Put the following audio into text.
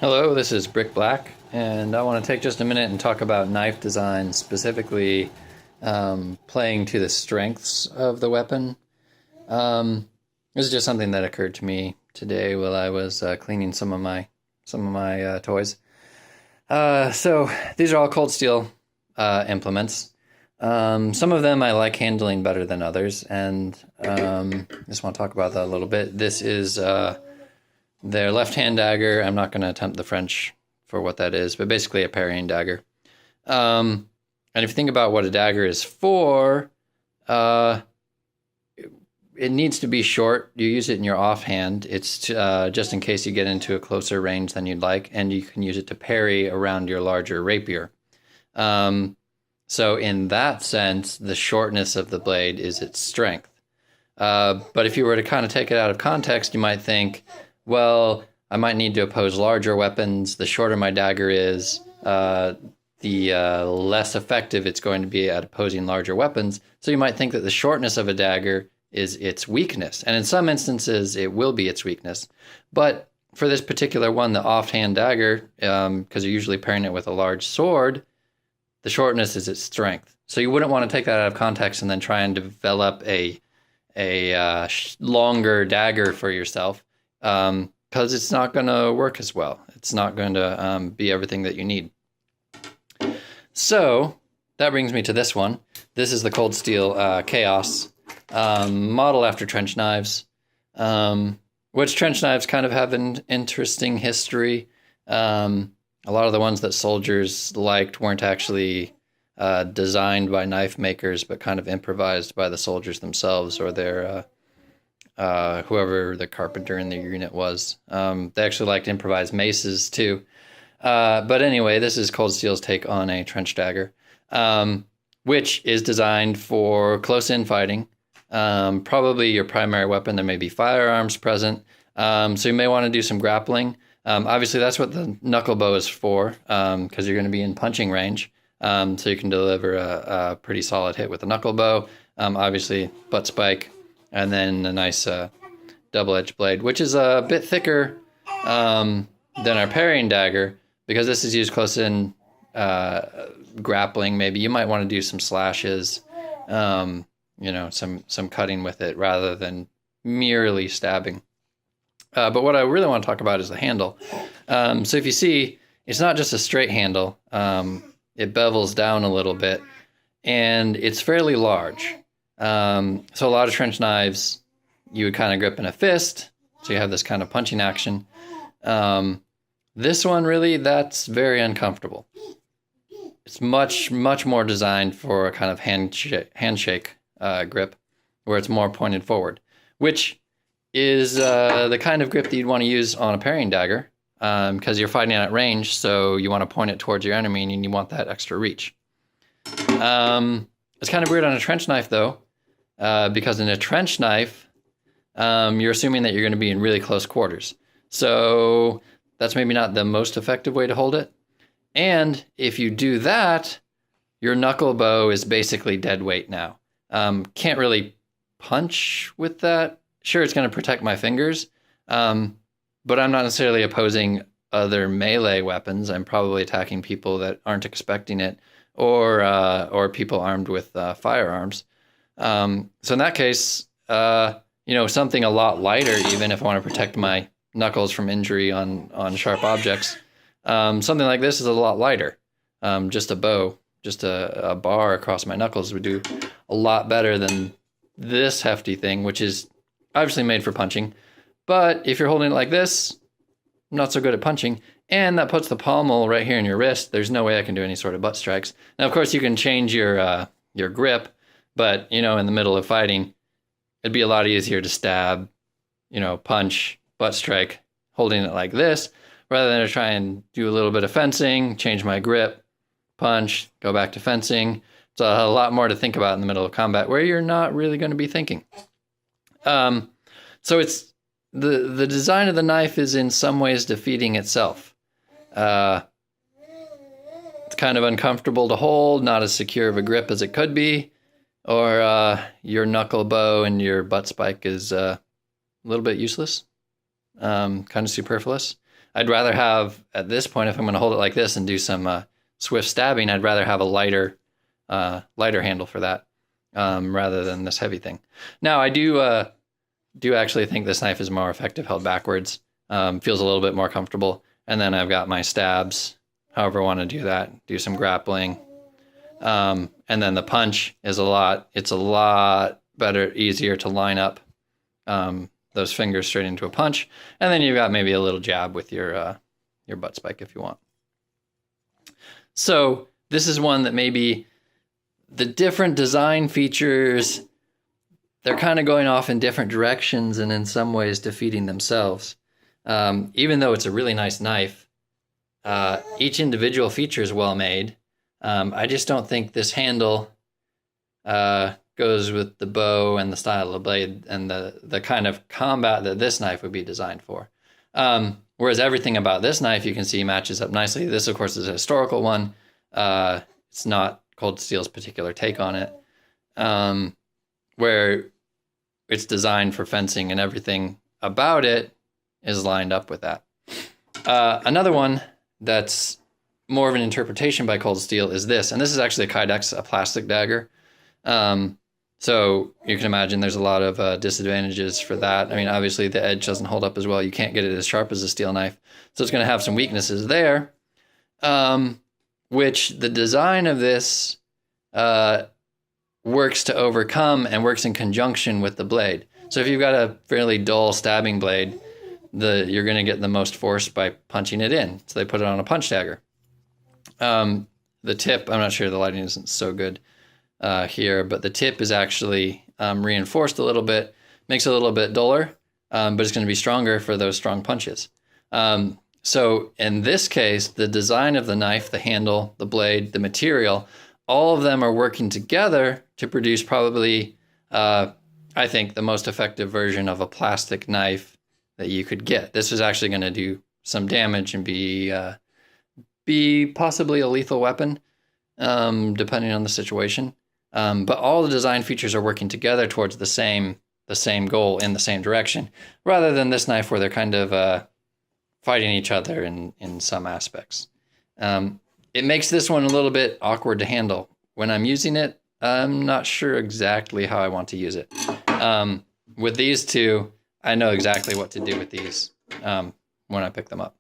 Hello, this is Brick Black, and I want to take just a minute and talk about knife design, specifically playing to the strengths of the weapon. This is just something that occurred to me today while I was cleaning some of my toys. So these are all cold steel implements. Some of them I like handling better than others, and just want to talk about that a little bit. This is their left-hand dagger. I'm not going to attempt the French for what that is, but basically a parrying dagger. And if you think about what a dagger is for, it needs to be short. You use it in your offhand. It's just in case you get into a closer range than you'd like, and you can use it to parry around your larger rapier. So in that sense, the shortness of the blade is its strength. But if you were to kind of take it out of context, you might think, well, I might need to oppose larger weapons. The shorter my dagger is, the less effective it's going to be at opposing larger weapons. So you might think that the shortness of a dagger is its weakness. And in some instances, it will be its weakness. But for this particular one, the offhand dagger, because you're usually pairing it with a large sword, the shortness is its strength. So you wouldn't want to take that out of context and then try and develop a longer dagger for yourself. Because it's not going to work as well. It's not going to be everything that you need. So that brings me to this one. This is the Cold Steel Chaos, model after trench knives, which trench knives kind of have an interesting history. A lot of the ones that soldiers liked weren't actually designed by knife makers, but kind of improvised by the soldiers themselves or their whoever the carpenter in the unit was. They actually liked improvised maces too. But anyway, this is Cold Steel's take on a trench dagger, which is designed for close-in fighting. Probably your primary weapon. There may be firearms present. So you may want to do some grappling. Obviously, that's what the knuckle bow is for, because you're going to be in punching range. So you can deliver a pretty solid hit with a knuckle bow. Obviously, butt spike. And then a nice double-edged blade, which is a bit thicker than our parrying dagger, because this is used close in grappling. Maybe you might want to do some slashes, some cutting with it rather than merely stabbing. But what I really want to talk about is the handle. So if you see, it's not just a straight handle. It bevels down a little bit, and it's fairly large. So a lot of trench knives, you would kind of grip in a fist, so you have this kind of punching action. This one, really, that's very uncomfortable. It's much, much more designed for a kind of handshake grip, where it's more pointed forward, which is the kind of grip that you'd want to use on a parrying dagger, because you're fighting at range, so you want to point it towards your enemy, and you want that extra reach. It's kind of weird on a trench knife, though. Because in a trench knife, you're assuming that you're going to be in really close quarters. So that's maybe not the most effective way to hold it. And if you do that, your knuckle bow is basically dead weight now. Can't really punch with that. Sure, it's going to protect my fingers, but I'm not necessarily opposing other melee weapons. I'm probably attacking people that aren't expecting it, or people armed with firearms. So in that case, something a lot lighter, even if I want to protect my knuckles from injury on sharp objects, something like this is a lot lighter. Just a bow, just a bar across my knuckles would do a lot better than this hefty thing, which is obviously made for punching. But if you're holding it like this, I'm not so good at punching. And that puts the pommel right here in your wrist. There's no way I can do any sort of butt strikes. Now, of course, you can change your grip. But, in the middle of fighting, it'd be a lot easier to stab, punch, butt strike, holding it like this, rather than to try and do a little bit of fencing, change my grip, punch, go back to fencing. It's a lot more to think about in the middle of combat where you're not really going to be thinking. So it's the design of the knife is in some ways defeating itself. It's kind of uncomfortable to hold, not as secure of a grip as it could be. Or your knuckle bow and your butt spike is a little bit useless, kind of superfluous. I'd rather have, at this point, if I'm going to hold it like this and do some swift stabbing, I'd rather have a lighter handle for that rather than this heavy thing. Now, I do actually think this knife is more effective held backwards. Feels a little bit more comfortable. And then I've got my stabs, however I want to do that, do some grappling. And then the punch is a lot better, easier to line up those fingers straight into a punch. And then you've got maybe a little jab with your butt spike if you want. So this is one that maybe the different design features, they're kind of going off in different directions and in some ways defeating themselves. Even though it's a really nice knife, each individual feature is well made. I just don't think this handle goes with the bow and the style of the blade and the kind of combat that this knife would be designed for. Whereas everything about this knife you can see matches up nicely. This, of course, is a historical one. It's not Cold Steel's particular take on it, where it's designed for fencing and everything about it is lined up with that. Another one that's more of an interpretation by Cold Steel is this, and this is actually a Kydex, a plastic dagger. So you can imagine there's a lot of disadvantages for that. I mean, obviously the edge doesn't hold up as well. You can't get it as sharp as a steel knife. So it's going to have some weaknesses there, which the design of this works to overcome and works in conjunction with the blade. So if you've got a fairly dull stabbing blade, you're going to get the most force by punching it in. So they put it on a punch dagger. The tip, I'm not sure, the lighting isn't so good here, but the tip is actually reinforced a little bit, makes it a little bit duller, but it's going to be stronger for those strong punches. So in this case, the design of the knife, the handle, the blade, the material, all of them are working together to produce probably, I think, the most effective version of a plastic knife that you could get. This is actually going to do some damage and be possibly a lethal weapon, depending on the situation. But all the design features are working together towards the same goal in the same direction, rather than this knife where they're kind of fighting each other in some aspects. It makes this one a little bit awkward to handle. When I'm using it, I'm not sure exactly how I want to use it. With these two, I know exactly what to do with these when I pick them up.